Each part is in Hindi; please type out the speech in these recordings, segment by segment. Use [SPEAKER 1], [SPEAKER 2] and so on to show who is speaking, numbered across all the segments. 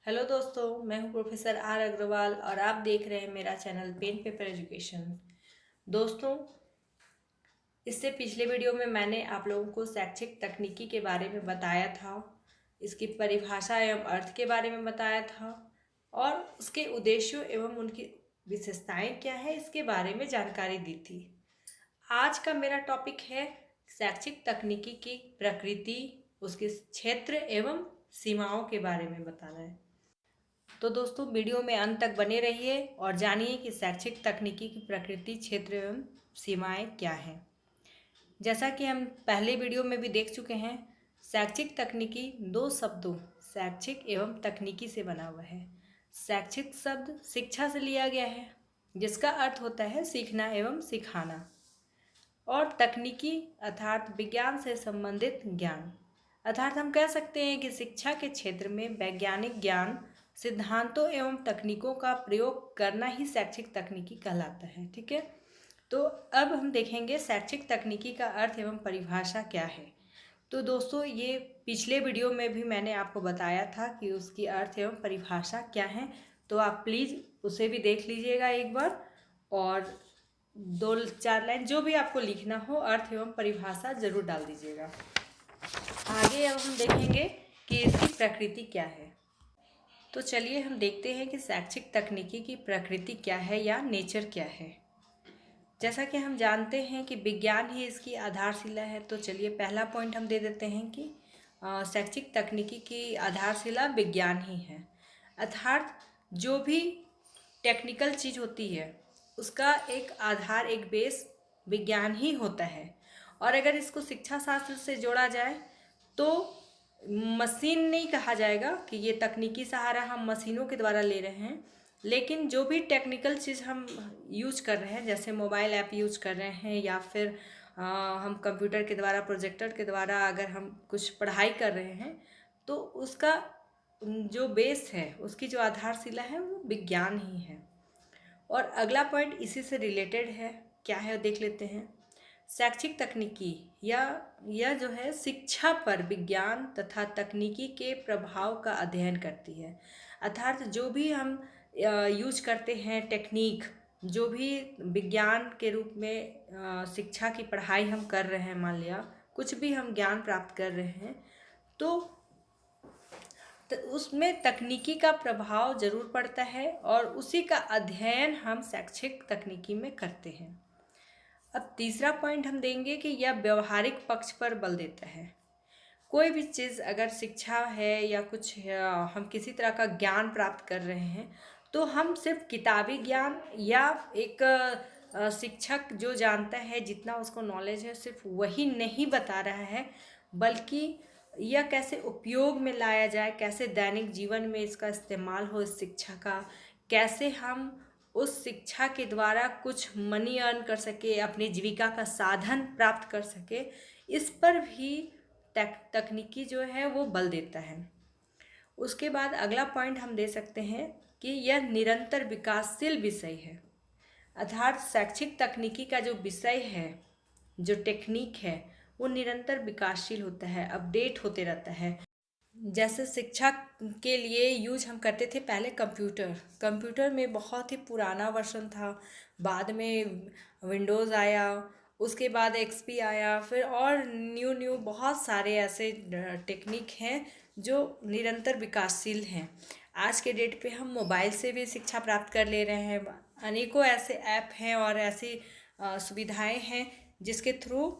[SPEAKER 1] हेलो दोस्तों, मैं हूं प्रोफेसर आर अग्रवाल और आप देख रहे हैं मेरा चैनल पेन पेपर एजुकेशन। दोस्तों, इससे पिछले वीडियो में मैंने आप लोगों को शैक्षिक तकनीकी के बारे में बताया था, इसकी परिभाषा एवं अर्थ के बारे में बताया था और उसके उद्देश्यों एवं उनकी विशेषताएं क्या है इसके बारे में जानकारी दी थी। आज का मेरा टॉपिक है शैक्षिक तकनीकी की प्रकृति, उसके क्षेत्र एवं सीमाओं के बारे में बताना है। तो दोस्तों, वीडियो में अंत तक बने रहिए और जानिए कि शैक्षिक तकनीकी की प्रकृति, क्षेत्र एवं सीमाएं क्या हैं। जैसा कि हम पहले वीडियो में भी देख चुके हैं, शैक्षिक तकनीकी दो शब्दों शैक्षिक एवं तकनीकी से बना हुआ है। शैक्षिक शब्द शिक्षा से लिया गया है, जिसका अर्थ होता है सीखना एवं सिखाना, और तकनीकी अर्थात विज्ञान से संबंधित ज्ञान। अर्थात हम कह सकते हैं कि शिक्षा के क्षेत्र में वैज्ञानिक ज्ञान, सिद्धांतों एवं तकनीकों का प्रयोग करना ही शैक्षिक तकनीकी कहलाता है। ठीक है, तो अब हम देखेंगे शैक्षिक तकनीकी का अर्थ एवं परिभाषा क्या है। तो दोस्तों, ये पिछले वीडियो में भी मैंने आपको बताया था कि उसकी अर्थ एवं परिभाषा क्या है, तो आप प्लीज़ उसे भी देख लीजिएगा एक बार और 2-4 लाइन जो भी आपको लिखना हो अर्थ एवं परिभाषा जरूर डाल दीजिएगा। आगे अब हम देखेंगे कि इसकी प्रकृति क्या है। तो चलिए हम देखते हैं कि शैक्षिक तकनीकी की प्रकृति क्या है या नेचर क्या है। जैसा कि हम जानते हैं कि विज्ञान ही इसकी आधारशिला है, तो चलिए पहला पॉइंट हम दे देते हैं कि शैक्षिक तकनीकी की आधारशिला विज्ञान ही है। अर्थात जो भी टेक्निकल चीज़ होती है उसका एक आधार, एक बेस विज्ञान ही होता है। और अगर इसको शिक्षा शास्त्र से जोड़ा जाए तो मशीन नहीं कहा जाएगा कि ये तकनीकी सहारा हम मशीनों के द्वारा ले रहे हैं, लेकिन जो भी टेक्निकल चीज़ हम यूज कर रहे हैं, जैसे मोबाइल ऐप यूज कर रहे हैं या फिर हम कंप्यूटर के द्वारा, प्रोजेक्टर के द्वारा अगर हम कुछ पढ़ाई कर रहे हैं, तो उसका जो बेस है, उसकी जो आधारशिला है वो विज्ञान ही है। और अगला पॉइंट इसी से रिलेटेड है, क्या है देख लेते हैं। शैक्षिक तकनीकी या यह जो है शिक्षा पर विज्ञान तथा तकनीकी के प्रभाव का अध्ययन करती है। अर्थात जो भी हम यूज करते हैं टेक्निक, जो भी विज्ञान के रूप में शिक्षा की पढ़ाई हम कर रहे हैं, मान लिया कुछ भी हम ज्ञान प्राप्त कर रहे हैं, तो उसमें तकनीकी का प्रभाव जरूर पड़ता है और उसी का अध्ययन हम शैक्षिक तकनीकी में करते हैं। अब तीसरा पॉइंट हम देंगे कि यह व्यवहारिक पक्ष पर बल देता है। कोई भी चीज़ अगर शिक्षा है या कुछ हम किसी तरह का ज्ञान प्राप्त कर रहे हैं, तो हम सिर्फ किताबी ज्ञान या एक शिक्षक जो जानता है, जितना उसको नॉलेज है, सिर्फ वही नहीं बता रहा है, बल्कि यह कैसे उपयोग में लाया जाए, कैसे दैनिक जीवन में इसका इस्तेमाल हो इस शिक्षा का, कैसे हम उस शिक्षा के द्वारा कुछ मनी अर्न कर सके, अपनी जीविका का साधन प्राप्त कर सके, इस पर भी तकनीकी जो है वो बल देता है। उसके बाद अगला पॉइंट हम दे सकते हैं कि यह निरंतर विकासशील विषय है। अर्थात शैक्षिक तकनीकी का जो विषय है, जो टेक्निक है, वो निरंतर विकासशील होता है, अपडेट होते रहता है। जैसे शिक्षा के लिए यूज हम करते थे पहले कंप्यूटर में बहुत ही पुराना वर्जन था, बाद में विंडोज़ आया, उसके बाद एक्सपी आया, फिर और न्यू बहुत सारे ऐसे टेक्निक हैं जो निरंतर विकासशील हैं। आज के डेट पे हम मोबाइल से भी शिक्षा प्राप्त कर ले रहे हैं। अनेकों ऐसे ऐप हैं और ऐसी सुविधाएं हैं जिसके थ्रू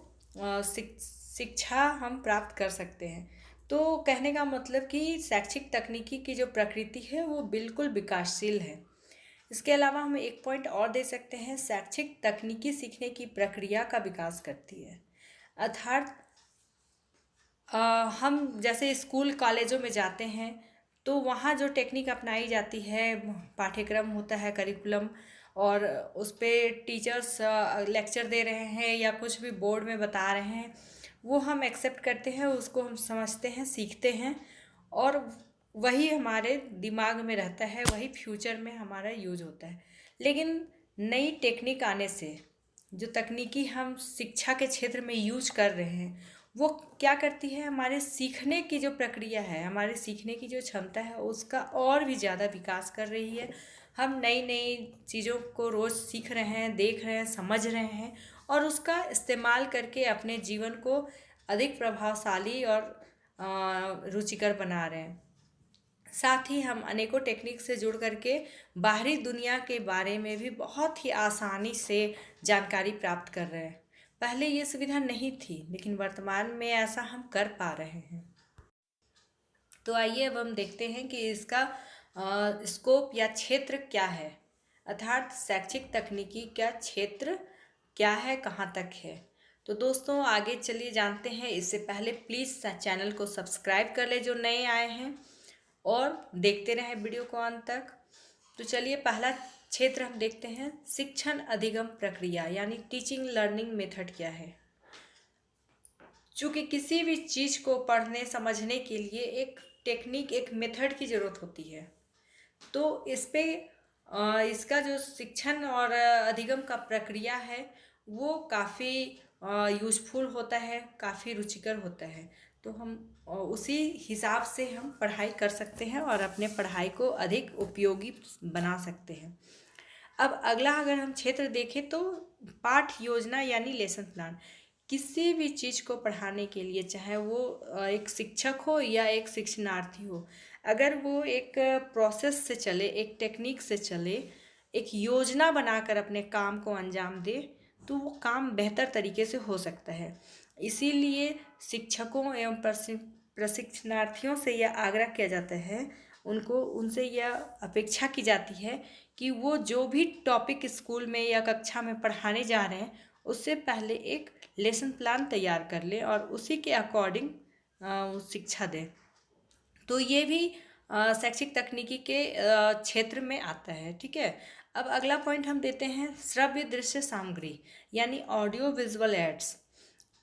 [SPEAKER 1] शिक्षा हम प्राप्त कर सकते हैं। तो कहने का मतलब कि शैक्षिक तकनीकी की जो प्रकृति है वो बिल्कुल विकासशील है। इसके अलावा हम एक पॉइंट और दे सकते हैं, शैक्षिक तकनीकी सीखने की प्रक्रिया का विकास करती है। अर्थात हम जैसे स्कूल कॉलेजों में जाते हैं तो वहाँ जो टेक्निक अपनाई जाती है, पाठ्यक्रम होता है, करिकुलम, और उस पर टीचर्स लेक्चर दे रहे हैं या कुछ भी बोर्ड में बता रहे हैं, वो हम एक्सेप्ट करते हैं, उसको हम समझते हैं, सीखते हैं और वही हमारे दिमाग में रहता है, वही फ्यूचर में हमारा यूज होता है। लेकिन नई टेक्निक आने से जो तकनीकी हम शिक्षा के क्षेत्र में यूज कर रहे हैं वो क्या करती है, हमारे सीखने की जो प्रक्रिया है, हमारे सीखने की जो क्षमता है उसका और भी ज़्यादा विकास कर रही है। हम नई नई चीज़ों को रोज़ सीख रहे हैं, देख रहे हैं, समझ रहे हैं और उसका इस्तेमाल करके अपने जीवन को अधिक प्रभावशाली और रुचिकर बना रहे हैं। साथ ही हम अनेकों टेक्निक से जुड़ करके बाहरी दुनिया के बारे में भी बहुत ही आसानी से जानकारी प्राप्त कर रहे हैं। पहले ये सुविधा नहीं थी, लेकिन वर्तमान में ऐसा हम कर पा रहे हैं। तो आइए अब हम देखते हैं कि इसका स्कोप या क्षेत्र क्या है, अर्थात शैक्षिक तकनीकी का क्षेत्र क्या है, कहाँ तक है। तो दोस्तों आगे चलिए जानते हैं। इससे पहले प्लीज़ चैनल को सब्सक्राइब कर ले जो नए आए हैं और देखते रहें वीडियो को अंत तक। तो चलिए पहला क्षेत्र हम देखते हैं, शिक्षण अधिगम प्रक्रिया यानी टीचिंग लर्निंग मेथड क्या है। चूँकि किसी भी चीज़ को पढ़ने समझने के लिए एक टेक्निक, एक मेथड की ज़रूरत होती है, तो इस पे इसका जो शिक्षण और अधिगम का प्रक्रिया है वो काफ़ी यूज़फुल होता है, काफ़ी रुचिकर होता है। तो हम उसी हिसाब से हम पढ़ाई कर सकते हैं और अपने पढ़ाई को अधिक उपयोगी बना सकते हैं। अब अगला अगर हम क्षेत्र देखें तो पाठ योजना यानी लेसन प्लान। किसी भी चीज़ को पढ़ाने के लिए, चाहे वो एक शिक्षक हो या एक शिक्षणार्थी हो, अगर वो एक प्रोसेस से चले, एक टेक्निक से चले, एक योजना बनाकर अपने काम को अंजाम दे, तो वो काम बेहतर तरीके से हो सकता है। इसीलिए शिक्षकों एवं प्रशिक्षणार्थियों से यह आग्रह किया जाता है, उनसे यह अपेक्षा की जाती है कि वो जो भी टॉपिक स्कूल में या कक्षा में पढ़ाने जा रहे हैं उससे पहले एक लेसन प्लान तैयार कर लें और उसी के अकॉर्डिंग शिक्षा दें। तो ये भी शैक्षिक तकनीकी के क्षेत्र में आता है। ठीक है, अब अगला पॉइंट हम देते हैं, श्रव्य दृश्य सामग्री यानी ऑडियो विजुअल एड्स।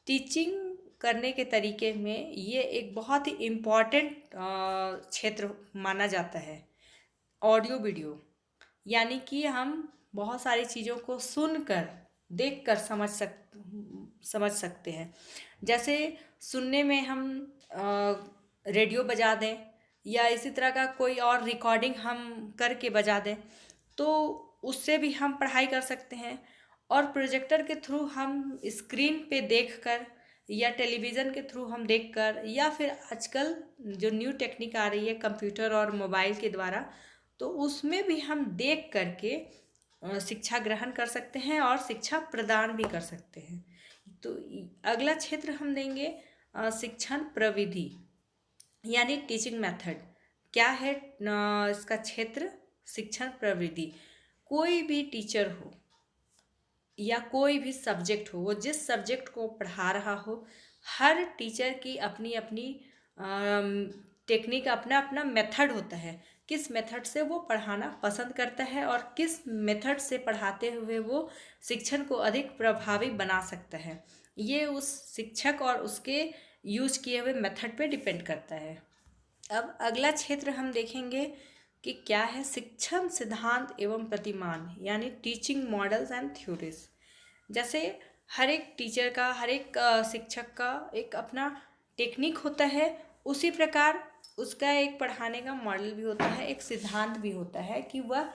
[SPEAKER 1] टीचिंग करने के तरीके में ये एक बहुत ही इम्पॉर्टेंट क्षेत्र माना जाता है। ऑडियो वीडियो यानी कि हम बहुत सारी चीज़ों को सुनकर, देखकर समझ सकते हैं। जैसे सुनने में हम रेडियो बजा दें या इसी तरह का कोई और रिकॉर्डिंग हम करके बजा दें, तो उससे भी हम पढ़ाई कर सकते हैं। और प्रोजेक्टर के थ्रू हम स्क्रीन पे देखकर या टेलीविज़न के थ्रू हम देखकर, या फिर आजकल जो न्यू टेक्निक आ रही है कंप्यूटर और मोबाइल के द्वारा, तो उसमें भी हम देख करके शिक्षा ग्रहण कर सकते हैं और शिक्षा प्रदान भी कर सकते हैं। तो अगला क्षेत्र हम देंगे शिक्षण प्रविधि यानी टीचिंग मेथड। क्या है इसका क्षेत्र? शिक्षण प्रविधि। कोई भी टीचर हो या कोई भी सब्जेक्ट हो, वो जिस सब्जेक्ट को पढ़ा रहा हो, हर टीचर की अपनी अपनी टेक्निक, अपना अपना मेथड होता है। किस मेथड से वो पढ़ाना पसंद करता है और किस मेथड से पढ़ाते हुए वो शिक्षण को अधिक प्रभावी बना सकता है, ये उस शिक्षक और उसके यूज किए हुए मेथड पे डिपेंड करता है। अब अगला क्षेत्र हम देखेंगे कि क्या है, शिक्षण सिद्धांत एवं प्रतिमान यानी टीचिंग मॉडल्स एंड थ्योरीज। जैसे हर एक टीचर का, हर एक शिक्षक का एक अपना टेक्निक होता है, उसी प्रकार उसका एक पढ़ाने का मॉडल भी होता है, एक सिद्धांत भी होता है कि वह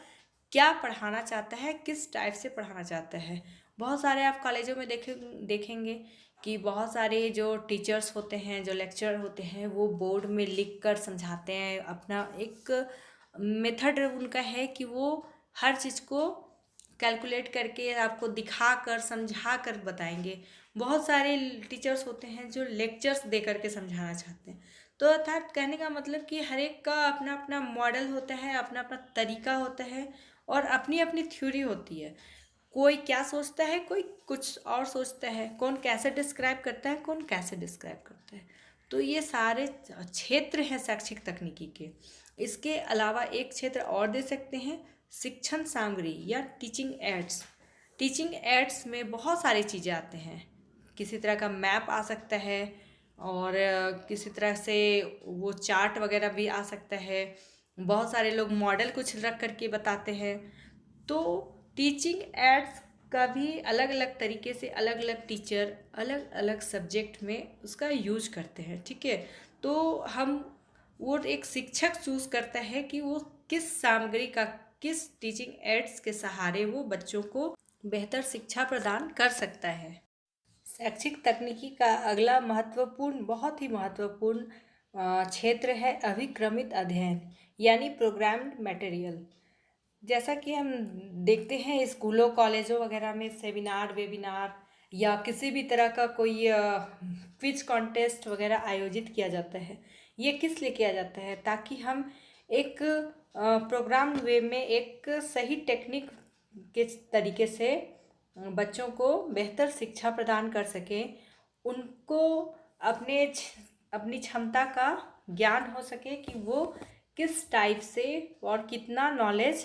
[SPEAKER 1] क्या पढ़ाना चाहता है, किस टाइप से पढ़ाना चाहता है। बहुत सारे आप कॉलेजों में देखेंगे कि बहुत सारे जो टीचर्स होते हैं, जो लेक्चरर होते हैं, वो बोर्ड में लिख कर समझाते हैं। अपना एक मेथड उनका है कि वो हर चीज़ को कैलकुलेट करके आपको दिखा कर, समझा कर बताएंगे। बहुत सारे टीचर्स होते हैं जो लेक्चर्स दे करके समझाना चाहते हैं। तो अर्थात कहने का मतलब कि हर एक का अपना अपना मॉडल होता है, अपना अपना तरीका होता है और अपनी अपनी थ्योरी होती है। कोई क्या सोचता है, कोई कुछ और सोचता है, कौन कैसे डिस्क्राइब करता है, कौन कैसे डिस्क्राइब करता है। तो ये सारे क्षेत्र हैं शैक्षिक तकनीकी के। इसके अलावा एक क्षेत्र और दे सकते हैं, शिक्षण सामग्री या टीचिंग एड्स। टीचिंग एड्स में बहुत सारी चीज़ें आते हैं। किसी तरह का मैप आ सकता है और किसी तरह से वो चार्ट वगैरह भी आ सकता है। बहुत सारे लोग मॉडल कुछ रख करके बताते हैं। तो टीचिंग एड्स का भी अलग अलग तरीके से अलग अलग टीचर अलग अलग सब्जेक्ट में उसका यूज करते हैं। ठीक है, तो हम वो एक शिक्षक चूज करता है कि वो किस सामग्री का, किस टीचिंग एड्स के सहारे वो बच्चों को बेहतर शिक्षा प्रदान कर सकता है। शैक्षिक तकनीकी का अगला महत्वपूर्ण, बहुत ही महत्वपूर्ण क्षेत्र है अभिक्रमित अध्ययन यानी प्रोग्राम्ड मटेरियल। जैसा कि हम देखते हैं स्कूलों कॉलेजों वगैरह में सेमिनार वेबिनार या किसी भी तरह का कोई क्विज कॉन्टेस्ट वगैरह आयोजित किया जाता है। ये किस लिए किया जाता है? ताकि हम एक प्रोग्राम वे में एक सही टेक्निक के तरीके से बच्चों को बेहतर शिक्षा प्रदान कर सकें, उनको अपनी क्षमता का ज्ञान हो सके कि वो किस टाइप से और कितना नॉलेज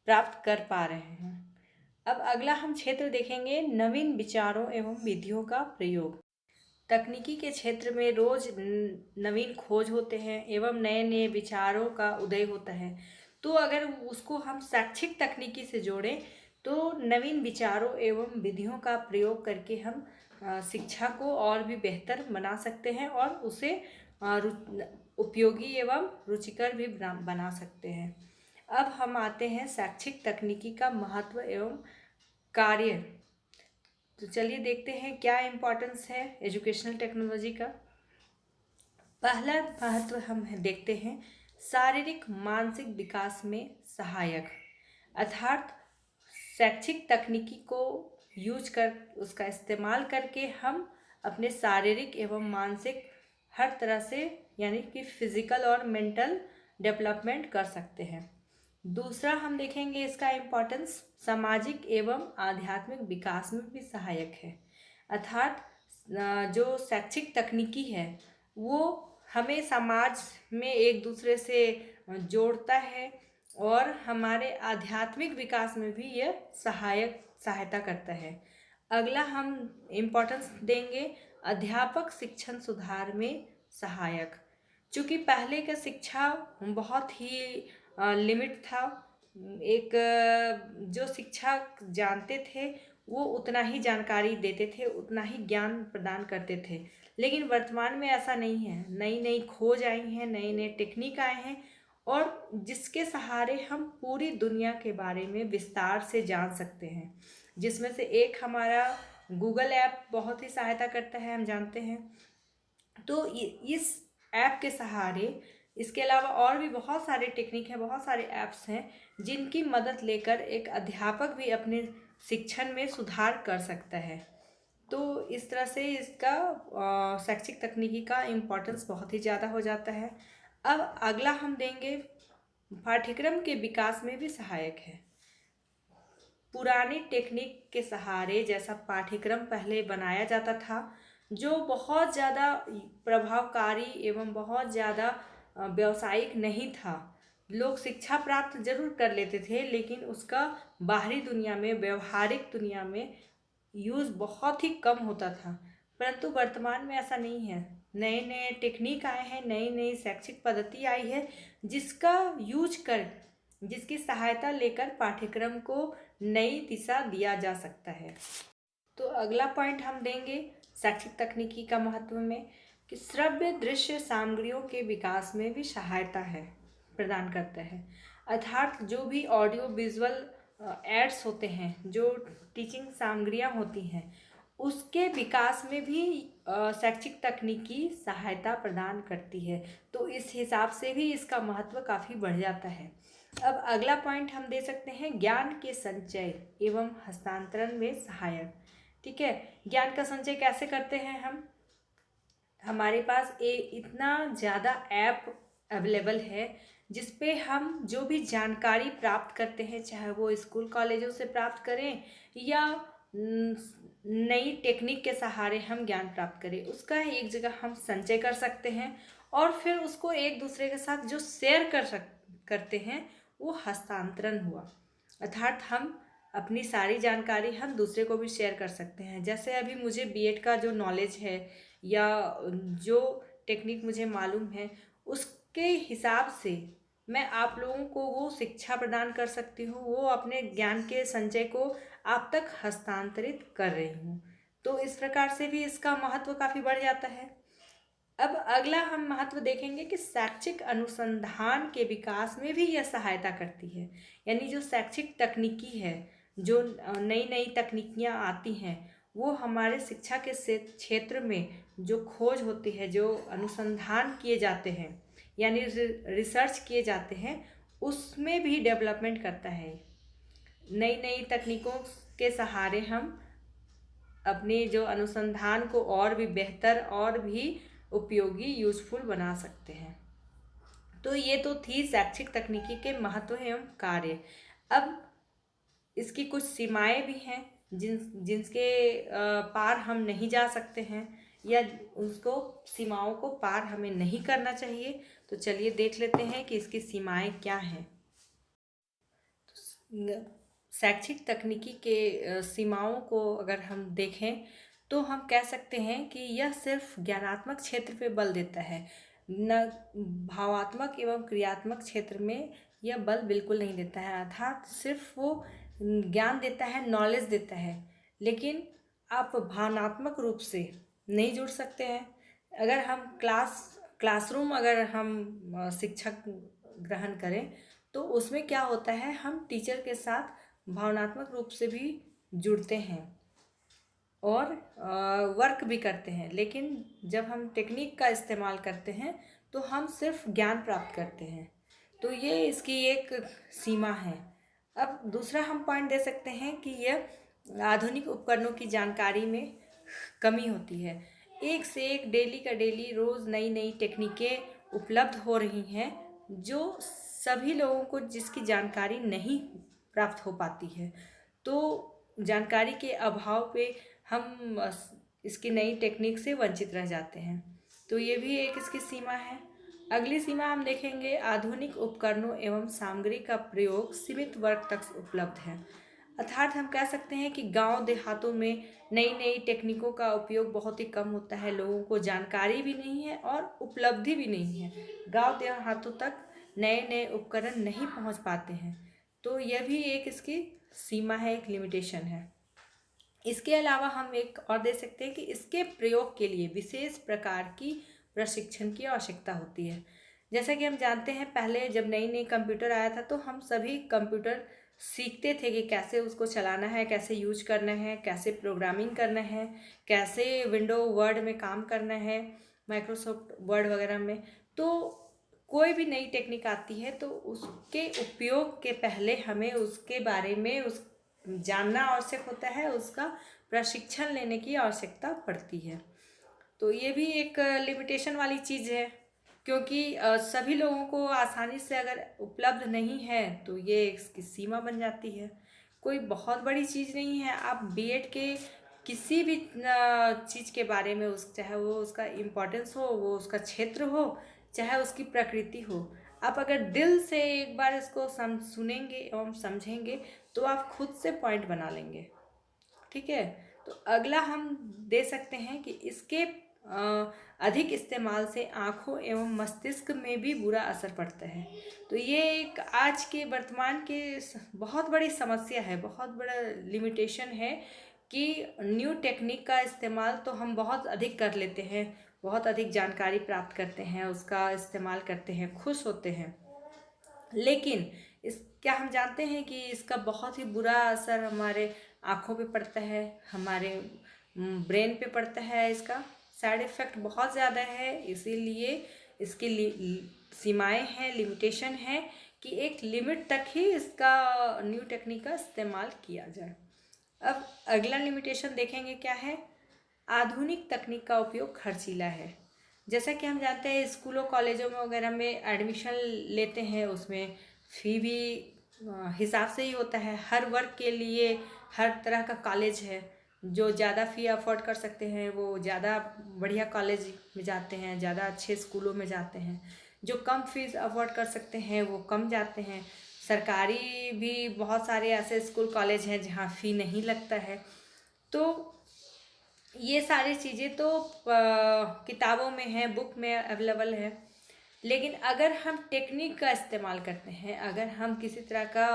[SPEAKER 1] प्राप्त कर पा रहे हैं। अब अगला हम क्षेत्र देखेंगे नवीन विचारों एवं विधियों का प्रयोग। तकनीकी के क्षेत्र में रोज नवीन खोज होते हैं एवं नए नए विचारों का उदय होता है। तो अगर उसको हम शैक्षिक तकनीकी से जोड़ें तो नवीन विचारों एवं विधियों का प्रयोग करके हम शिक्षा को और भी बेहतर बना सकते हैं और उसे उपयोगी एवं रुचिकर भी बना सकते हैं। अब हम आते हैं शैक्षिक तकनीकी का महत्व एवं कार्य। तो चलिए देखते हैं क्या इम्पोर्टेंस है एजुकेशनल टेक्नोलॉजी का। पहला महत्व हम देखते हैं शारीरिक मानसिक विकास में सहायक, अर्थात शैक्षिक तकनीकी को यूज कर उसका इस्तेमाल करके हम अपने शारीरिक एवं मानसिक हर तरह से यानी कि फिजिकल और मेंटल डेवलपमेंट कर सकते हैं। दूसरा हम देखेंगे इसका इम्पोर्टेंस सामाजिक एवं आध्यात्मिक विकास में भी सहायक है, अर्थात जो शैक्षिक तकनीकी है वो हमें समाज में एक दूसरे से जोड़ता है और हमारे आध्यात्मिक विकास में भी यह सहायता करता है। अगला हम इम्पोर्टेंस देंगे अध्यापक शिक्षण सुधार में सहायक। चूँकि पहले का शिक्षा बहुत ही लिमिट था, एक जो शिक्षा जानते थे वो उतना ही जानकारी देते थे, उतना ही ज्ञान प्रदान करते थे। लेकिन वर्तमान में ऐसा नहीं है, नई नई खोज आई हैं, नए नए टेक्निक आए हैं और जिसके सहारे हम पूरी दुनिया के बारे में विस्तार से जान सकते हैं, जिसमें से एक हमारा गूगल ऐप बहुत ही सहायता करता है, हम जानते हैं। तो इस ऐप के सहारे, इसके अलावा और भी बहुत सारे टेक्निक हैं, बहुत सारे ऐप्स हैं जिनकी मदद लेकर एक अध्यापक भी अपने शिक्षण में सुधार कर सकता है। तो इस तरह से इसका शैक्षिक तकनीकी का इम्पोर्टेंस बहुत ही ज़्यादा हो जाता है। अब अगला हम देंगे पाठ्यक्रम के विकास में भी सहायक है। पुरानी टेक्निक के सहारे जैसा पाठ्यक्रम पहले बनाया जाता था जो बहुत ज़्यादा प्रभावकारी एवं बहुत ज़्यादा व्यावसायिक नहीं था, लोग शिक्षा प्राप्त जरूर कर लेते थे लेकिन उसका बाहरी दुनिया में, व्यवहारिक दुनिया में यूज़ बहुत ही कम होता था। परंतु वर्तमान में ऐसा नहीं है, नए नए टेक्निक आए हैं, नई नई शैक्षिक पद्धति आई है जिसका यूज कर, जिसकी सहायता लेकर पाठ्यक्रम को नई दिशा दिया जा सकता है। तो अगला पॉइंट हम देंगे शैक्षिक तकनीकी का महत्व में कि श्रव्य दृश्य सामग्रियों के विकास में भी सहायता है, प्रदान करता है, अर्थात जो भी ऑडियो विजुअल एड्स होते हैं, जो टीचिंग सामग्रियां होती हैं, उसके विकास में भी शैक्षिक तकनीकी सहायता प्रदान करती है। तो इस हिसाब से भी इसका महत्व काफ़ी बढ़ जाता है। अब अगला पॉइंट हम दे सकते हैं ज्ञान के संचय एवं हस्तांतरण में सहायक। ठीक है, ज्ञान का संचय कैसे करते हैं हम? हमारे पास इतना ज़्यादा ऐप अवेलेबल है जिस पे हम जो भी जानकारी प्राप्त करते हैं, चाहे वो स्कूल कॉलेजों से प्राप्त करें या नई टेक्निक के सहारे हम ज्ञान प्राप्त करें, उसका एक जगह हम संचय कर सकते हैं और फिर उसको एक दूसरे के साथ जो शेयर करते हैं वो हस्तांतरण हुआ, अर्थात हम अपनी सारी जानकारी हम दूसरे को भी शेयर कर सकते हैं। जैसे अभी मुझे बीएड का जो नॉलेज है या जो टेक्निक मुझे मालूम है उसके हिसाब से मैं आप लोगों को वो शिक्षा प्रदान कर सकती हूँ, वो अपने ज्ञान के संचय को आप तक हस्तांतरित कर रही हूँ। तो इस प्रकार से भी इसका महत्व काफ़ी बढ़ जाता है। अब अगला हम महत्व देखेंगे कि शैक्षिक अनुसंधान के विकास में भी यह सहायता करती है। यानी जो शैक्षिक तकनीकी है, जो नई नई तकनीकियाँ आती हैं, वो हमारे शिक्षा के क्षेत्र में जो खोज होती है, जो अनुसंधान किए जाते हैं, यानी रिसर्च किए जाते हैं, उसमें भी डेवलपमेंट करता है। नई नई तकनीकों के सहारे हम अपने जो अनुसंधान को और भी बेहतर और भी उपयोगी यूजफुल बना सकते हैं। तो ये तो थी शैक्षिक तकनीकी के महत्व एवं कार्य। अब इसकी कुछ सीमाएं भी हैं जिनके पार हम नहीं जा सकते हैं, या उसको सीमाओं को पार हमें नहीं करना चाहिए। तो चलिए देख लेते हैं कि इसकी सीमाएं क्या हैं। शैक्षिक तकनीकी के सीमाओं को अगर हम देखें तो हम कह सकते हैं कि यह सिर्फ ज्ञानात्मक क्षेत्र पे बल देता है, न भावात्मक एवं क्रियात्मक क्षेत्र में यह बल बिल्कुल नहीं देता है। अर्थात सिर्फ वो ज्ञान देता है, नॉलेज देता है, लेकिन आप भावनात्मक रूप से नहीं जुड़ सकते हैं। अगर हम क्लासरूम अगर हम शिक्षक ग्रहण करें तो उसमें क्या होता है, हम टीचर के साथ भावनात्मक रूप से भी जुड़ते हैं और वर्क भी करते हैं। लेकिन जब हम टेक्निक का इस्तेमाल करते हैं तो हम सिर्फ ज्ञान प्राप्त करते हैं। तो ये इसकी एक सीमा है। अब दूसरा हम पॉइंट दे सकते हैं कि यह आधुनिक उपकरणों की जानकारी में कमी होती है। एक से एक डेली का डेली रोज़ नई नई टेक्निकें उपलब्ध हो रही हैं, जो सभी लोगों को जिसकी जानकारी नहीं प्राप्त हो पाती है। तो जानकारी के अभाव पे हम इसकी नई टेक्निक से वंचित रह जाते हैं। तो ये भी एक इसकी सीमा है। अगली सीमा हम देखेंगे, आधुनिक उपकरणों एवं सामग्री का प्रयोग सीमित वर्ग तक उपलब्ध है। अर्थात हम कह सकते हैं कि गांव देहातों में नई नई टेक्निकों का उपयोग बहुत ही कम होता है। लोगों को जानकारी भी नहीं है और उपलब्धि भी नहीं है। गांव देहातों तक नए नए उपकरण नहीं पहुंच पाते हैं। तो यह भी एक इसकी सीमा है, एक लिमिटेशन है। इसके अलावा हम एक और दे सकते हैं कि इसके प्रयोग के लिए विशेष प्रकार की प्रशिक्षण की आवश्यकता होती है। जैसा कि हम जानते हैं, पहले जब नई नई कंप्यूटर आया था तो हम सभी कंप्यूटर सीखते थे कि कैसे उसको चलाना है, कैसे यूज करना है, कैसे प्रोग्रामिंग करना है, कैसे विंडो वर्ड में काम करना है, माइक्रोसॉफ्ट वर्ड वगैरह में। तो कोई भी नई टेक्निक आती है तो उसके उपयोग के पहले हमें उसके बारे में जानना आवश्यक होता है, उसका प्रशिक्षण लेने की आवश्यकता पड़ती है। तो ये भी एक लिमिटेशन वाली चीज़ है, क्योंकि सभी लोगों को आसानी से अगर उपलब्ध नहीं है तो ये इसकी सीमा बन जाती है। कोई बहुत बड़ी चीज़ नहीं है। आप बीएड के किसी भी चीज़ के बारे में चाहे वो उसका इम्पोर्टेंस हो, वो उसका क्षेत्र हो, चाहे उसकी प्रकृति हो, आप अगर दिल से एक बार इसको सुनेंगे एवं समझेंगे तो आप खुद से पॉइंट बना लेंगे। ठीक है। तो अगला हम दे सकते हैं कि इसके अधिक इस्तेमाल से आँखों एवं मस्तिष्क में भी बुरा असर पड़ता है। तो ये एक आज के वर्तमान के बहुत बड़ी समस्या है, बहुत बड़ा लिमिटेशन है कि न्यू टेक्निक का इस्तेमाल तो हम बहुत अधिक कर लेते हैं, बहुत अधिक जानकारी प्राप्त करते हैं, उसका इस्तेमाल करते हैं, खुश होते हैं। लेकिन क्या हम जानते हैं कि इसका बहुत ही बुरा असर हमारे आँखों पे पड़ता है, हमारे ब्रेन पे पड़ता है। इसका साइड इफ़ेक्ट बहुत ज़्यादा है। इसीलिए इसकी सीमाएं हैं, लिमिटेशन है कि एक लिमिट तक ही इसका न्यू टेक्निक का इस्तेमाल किया जाए। अब अगला लिमिटेशन देखेंगे क्या है। आधुनिक तकनीक का उपयोग खर्चीला है। जैसा कि हम जानते हैं, स्कूलों कॉलेजों में वगैरह में एडमिशन लेते हैं, उसमें फ़ी भी हिसाब से ही होता है। हर वर्ग के लिए हर तरह का कॉलेज है। जो ज़्यादा फ़ी अफोर्ड कर सकते हैं वो ज़्यादा बढ़िया कॉलेज में जाते हैं, ज़्यादा अच्छे स्कूलों में जाते हैं। जो कम फीस अफोर्ड कर सकते हैं वो कम जाते हैं। सरकारी भी बहुत सारे ऐसे स्कूल कॉलेज हैं जहाँ फ़ी नहीं लगता है। तो ये सारी चीज़ें तो किताबों में है, बुक में अवेलेबल है। लेकिन अगर हम टेक्निक का इस्तेमाल करते हैं, अगर हम किसी तरह का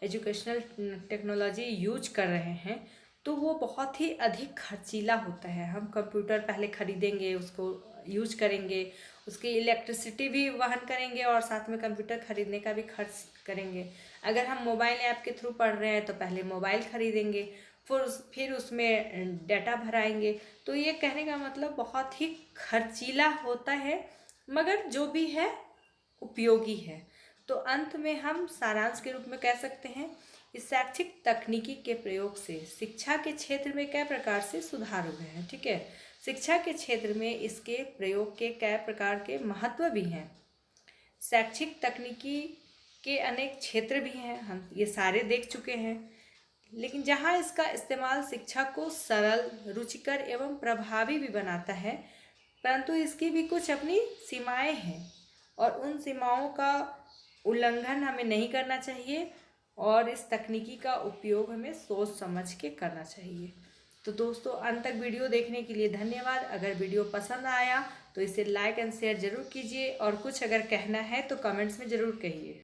[SPEAKER 1] एजुकेशनल टेक्नोलॉजी यूज कर रहे हैं, तो वो बहुत ही अधिक खर्चीला होता है। हम कंप्यूटर पहले ख़रीदेंगे, उसको यूज करेंगे, उसकी इलेक्ट्रिसिटी भी वहन करेंगे और साथ में कंप्यूटर ख़रीदने का भी खर्च करेंगे। अगर हम मोबाइल ऐप के थ्रू पढ़ रहे हैं तो पहले मोबाइल ख़रीदेंगे, फिर उसमें डाटा भराएंगे। तो ये कहने का मतलब बहुत ही खर्चीला होता है, मगर जो भी है उपयोगी है। तो अंत में हम सारांश के रूप में कह सकते हैं, इस शैक्षिक तकनीकी के प्रयोग से शिक्षा के क्षेत्र में कई प्रकार से सुधार हुए हैं। ठीक है, शिक्षा के क्षेत्र में इसके प्रयोग के कई प्रकार के महत्व भी हैं। शैक्षिक तकनीकी के अनेक क्षेत्र भी हैं, हम ये सारे देख चुके हैं। लेकिन जहाँ इसका इस्तेमाल शिक्षा को सरल, रुचिकर एवं प्रभावी भी बनाता है, परंतु इसकी भी कुछ अपनी सीमाएं हैं और उन सीमाओं का उल्लंघन हमें नहीं करना चाहिए और इस तकनीकी का उपयोग हमें सोच समझ के करना चाहिए। तो दोस्तों, अंत तक वीडियो देखने के लिए धन्यवाद। अगर वीडियो पसंद आया तो इसे लाइक एंड शेयर ज़रूर कीजिए और कुछ अगर कहना है तो कमेंट्स में ज़रूर कहिए।